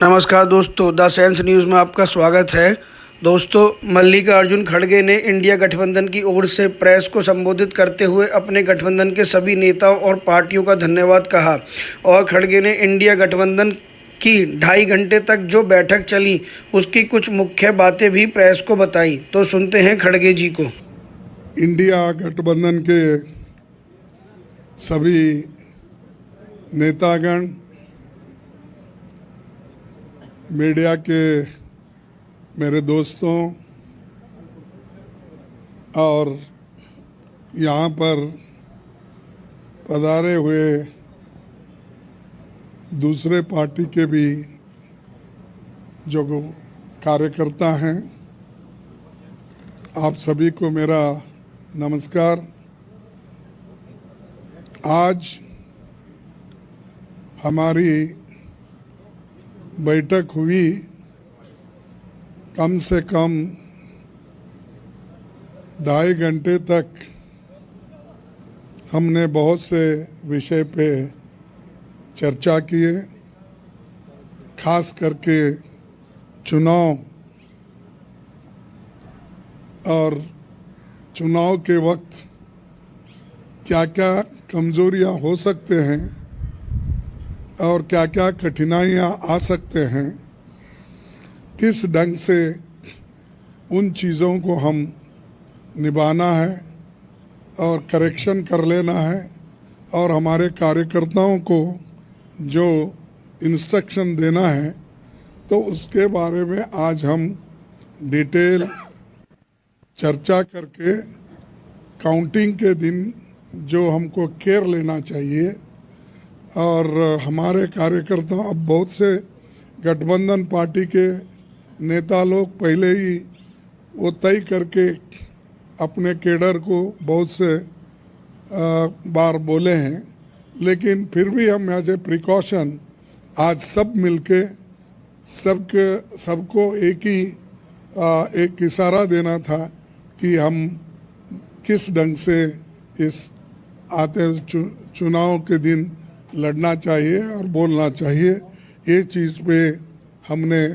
नमस्कार दोस्तों, the sense news में आपका स्वागत है। दोस्तों, मल्लिकार्जुन खड़गे ने इंडिया गठबंधन की ओर से प्रेस को संबोधित करते हुए अपने गठबंधन के सभी नेताओं और पार्टियों का धन्यवाद कहा और खड़गे ने इंडिया गठबंधन की 2.5 घंटे तक जो बैठक चली उसकी कुछ मुख्य बातें भी प्रेस को बताई। तो सुनते हैं खड़गे जी को। इंडिया गठबंधन के सभी नेतागण, मीडिया के मेरे दोस्तों और यहाँ पर पधारे हुए दूसरे पार्टी के भी जो कार्यकर्ता हैं, आप सभी को मेरा नमस्कार। आज हमारी बैठक हुई, कम से कम 2.5 घंटे तक हमने बहुत से विषय पे चर्चा किए, खास करके चुनाव और चुनाव के वक्त क्या क्या कमजोरियां हो सकते हैं और क्या क्या कठिनाइयां आ सकते हैं, किस ढंग से उन चीज़ों को हम निभाना है और करेक्शन कर लेना है और हमारे कार्यकर्ताओं को जो इंस्ट्रक्शन देना है, तो उसके बारे में आज हम डिटेल चर्चा करके काउंटिंग के दिन जो हमको केयर लेना चाहिए और हमारे कार्यकर्ता, अब बहुत से गठबंधन पार्टी के नेता लोग पहले ही वो तय करके अपने केडर को बहुत से बार बोले हैं, लेकिन फिर भी हम एज ए प्रिकॉशन आज सब मिलके सबको एक इशारा देना था कि हम किस ढंग से इस आते चुनाव के दिन लड़ना चाहिए और बोलना चाहिए। ये चीज़ पे हमने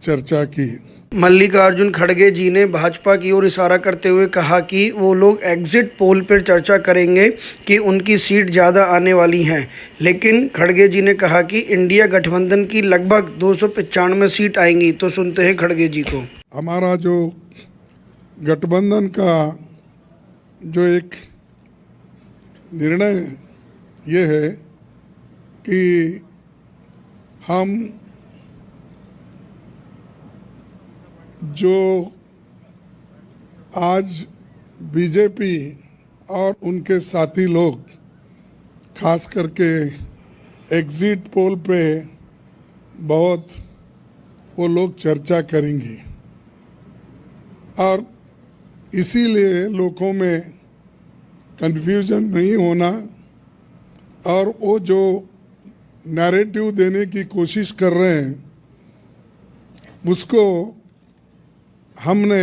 चर्चा की। मल्लिकार्जुन खड़गे जी ने भाजपा की ओर इशारा करते हुए कहा कि वो लोग एग्जिट पोल पर चर्चा करेंगे कि उनकी सीट ज़्यादा आने वाली हैं, लेकिन खड़गे जी ने कहा कि इंडिया गठबंधन की लगभग 295 सीट आएंगी। तो सुनते हैं खड़गे जी को। हमारा जो गठबंधन का जो एक निर्णय ये है कि हम जो आज बीजेपी और उनके साथी लोग खास करके एग्जिट पोल पे बहुत वो लोग चर्चा करेंगे और इसीलिए लोगों में कंफ्यूजन नहीं होना और वो जो नैरेटिव देने की कोशिश कर रहे हैं उसको हमने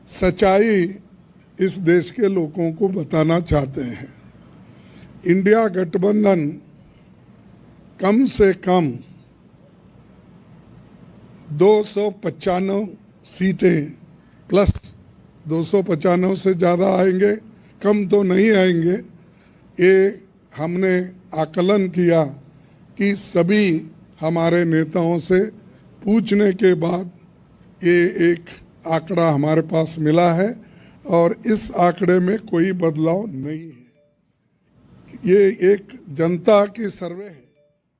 सच्चाई इस देश के लोगों को बताना चाहते हैं। इंडिया गठबंधन कम से कम 295 सीटें प्लस 295 से ज़्यादा आएंगे, कम तो नहीं आएंगे। ये हमने आकलन किया कि सभी हमारे नेताओं से पूछने के बाद ये एक आंकड़ा हमारे पास मिला है और इस आंकड़े में कोई बदलाव नहीं है। ये एक जनता की सर्वे है,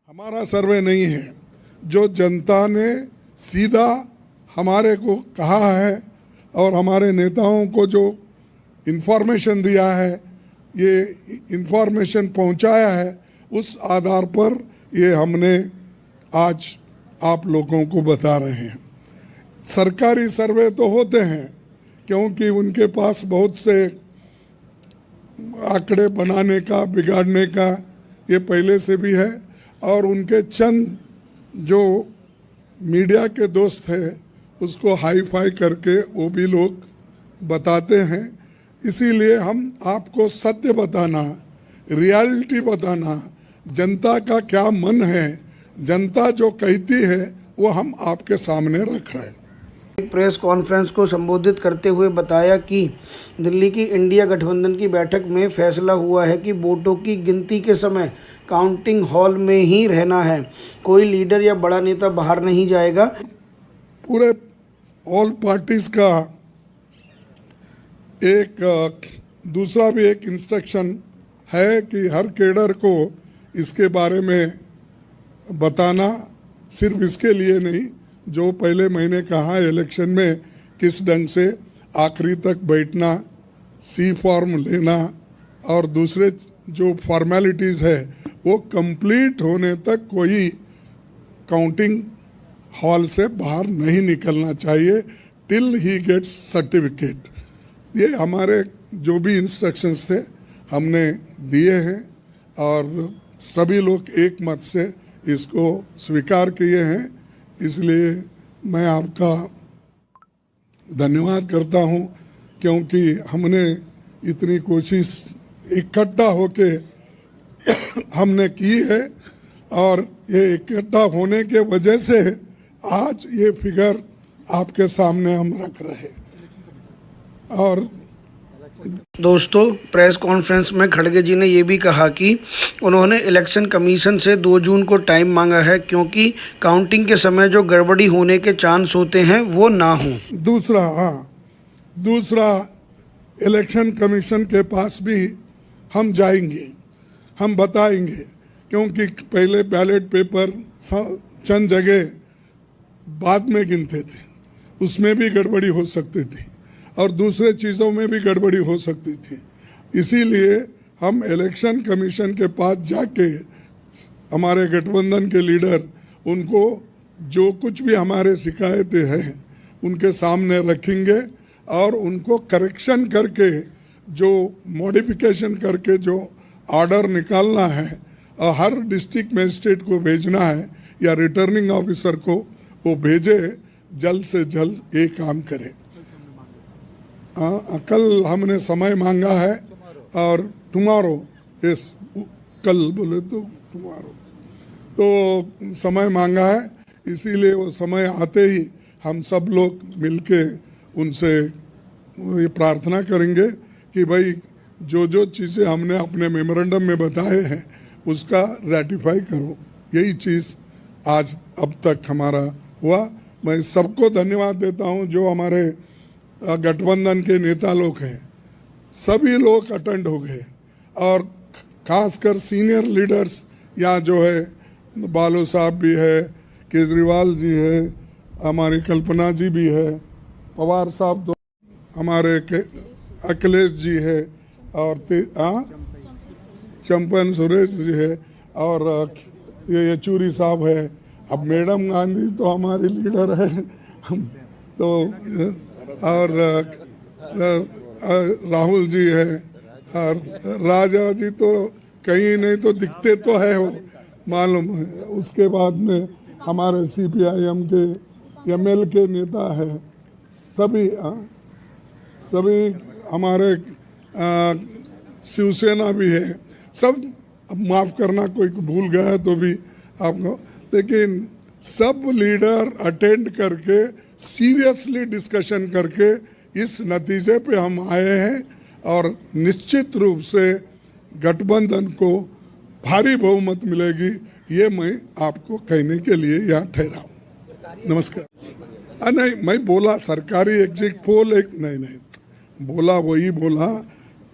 हमारा सर्वे नहीं है। जो जनता ने सीधा हमारे को कहा है और हमारे नेताओं को जो इन्फॉर्मेशन दिया है, ये इन्फॉर्मेशन पहुंचाया है, उस आधार पर ये हमने आज आप लोगों को बता रहे हैं। सरकारी सर्वे तो होते हैं क्योंकि उनके पास बहुत से आंकड़े बनाने का, बिगाड़ने का ये पहले से भी है और उनके चंद जो मीडिया के दोस्त हैं उसको हाई फाई करके वो भी लोग बताते हैं। इसीलिए हम आपको सत्य बताना, रियलिटी बताना, जनता का क्या मन है जनता जो कहती है वो हम आपके सामने रख रहे हैं। एक प्रेस कॉन्फ्रेंस को संबोधित करते हुए बताया कि दिल्ली की इंडिया गठबंधन की बैठक में फैसला हुआ है कि वोटों की गिनती के समय काउंटिंग हॉल में ही रहना है, कोई लीडर या बड़ा नेता बाहर नहीं जाएगा। पूरे ऑल पार्टीज का एक दूसरा भी एक इंस्ट्रक्शन है कि हर कैडर को इसके बारे में बताना, सिर्फ इसके लिए नहीं, जो पहले मैंने कहा इलेक्शन में किस ढंग से आखिरी तक बैठना, सी फॉर्म लेना और दूसरे जो फॉर्मेलिटीज़ है वो कंप्लीट होने तक कोई काउंटिंग हॉल से बाहर नहीं निकलना चाहिए टिल ही गेट्स सर्टिफिकेट। ये हमारे जो भी इंस्ट्रक्शंस थे हमने दिए हैं और सभी लोग एक मत से इसको स्वीकार किए हैं, इसलिए मैं आपका धन्यवाद करता हूं, क्योंकि हमने इतनी कोशिश इकट्ठा होके हमने की है और ये इकट्ठा होने के वजह से आज ये फिगर आपके सामने हम रख रहे हैं। और दोस्तों, प्रेस कॉन्फ्रेंस में खड़गे जी ने ये भी कहा कि उन्होंने इलेक्शन कमीशन से 2 जून को टाइम मांगा है, क्योंकि काउंटिंग के समय जो गड़बड़ी होने के चांस होते हैं वो ना हो। दूसरा इलेक्शन कमीशन के पास भी हम जाएंगे, हम बताएंगे, क्योंकि पहले बैलेट पेपर चंद जगह बाद में गिनते थे, उसमें भी गड़बड़ी हो सकती थी और दूसरे चीज़ों में भी गड़बड़ी हो सकती थी। इसीलिए हम इलेक्शन कमीशन के पास जाके हमारे गठबंधन के लीडर उनको जो कुछ भी हमारे शिकायतें हैं उनके सामने रखेंगे और उनको करेक्शन करके, जो मॉडिफिकेशन करके जो ऑर्डर निकालना है और हर डिस्ट्रिक्ट मजिस्ट्रेट को भेजना है या रिटर्निंग ऑफिसर को वो भेजे, जल्द से जल्द ये काम करें। कल हमने समय मांगा है और टुमारो, यस कल बोले तो टुमारो, तो समय मांगा है, इसीलिए वो समय आते ही हम सब लोग मिलके उनसे ये प्रार्थना करेंगे कि भाई जो जो चीज़ें हमने अपने मेमोरेंडम में बताए हैं उसका रेटिफाई करो। यही चीज़ आज अब तक हमारा हुआ। मैं सबको धन्यवाद देता हूं जो हमारे गठबंधन के नेता लोग हैं, सभी लोग अटेंड हो गए और खासकर सीनियर लीडर्स यहाँ जो है, बालो साहब भी है, केजरीवाल जी है, हमारी कल्पना जी भी है, पवार साहब तो हमारे अखिलेश जी है और चंपन सुरेश जी है और ये येचूरी साहब है। अब मैडम गांधी तो हमारी लीडर है तो और राहुल जी है और राजा जी तो कहीं नहीं तो दिखते तो है वो मालूम है। उसके बाद में हमारे CPIM के ML के नेता है, सभी हमारे शिवसेना भी है। सब माफ़ करना कोई भूल गया तो भी आपको, लेकिन सब लीडर अटेंड करके सीरियसली डिस्कशन करके इस नतीजे पे हम आए हैं और निश्चित रूप से गठबंधन को भारी बहुमत मिलेगी, ये मैं आपको कहने के लिए यहाँ ठहरा हूँ। नमस्कार। नहीं, मैं बोला सरकारी एग्जिट पोल एक नहीं बोला, वही बोला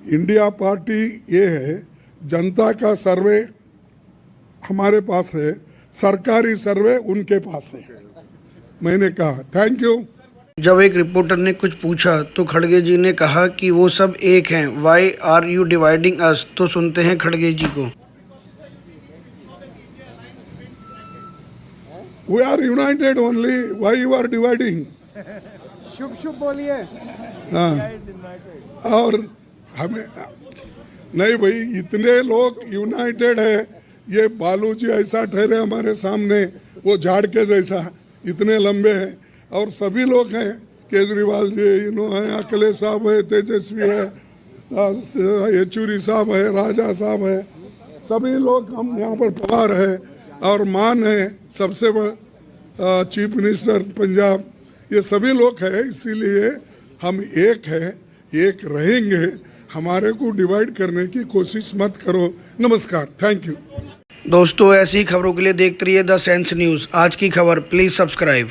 इंडिया पार्टी ये है, जनता का सर्वे हमारे पास है, सरकारी सर्वे उनके पास है। मैंने कहा थैंक यू। जब एक रिपोर्टर ने कुछ पूछा तो खड़गे जी ने कहा कि वो सब एक हैं, why are you dividing us. तो सुनते हैं खड़गे जी को। We are united only, why you are dividing. शुभ शुभ बोलिए। हाँ, और हमें नहीं भाई, इतने लोग यूनाइटेड है, ये बालू जी ऐसा ठहरे हमारे सामने, वो झाड़ के जैसा इतने लंबे हैं और सभी लोग हैं, केजरीवाल जी है, अखिलेश साहब है, तेजस्वी है, येचूरी साहब है, राजा साहब है, सभी लोग हम यहाँ पर पवार है और मान है सबसे चीफ मिनिस्टर पंजाब, ये सभी लोग हैं, इसीलिए हम एक है, एक रहेंगे। हमारे को डिवाइड करने की कोशिश मत करो। नमस्कार, थैंक यू। दोस्तों ऐसी खबरों के लिए देखते रहिए द सेंस न्यूज़। आज की खबर प्लीज़ सब्सक्राइब।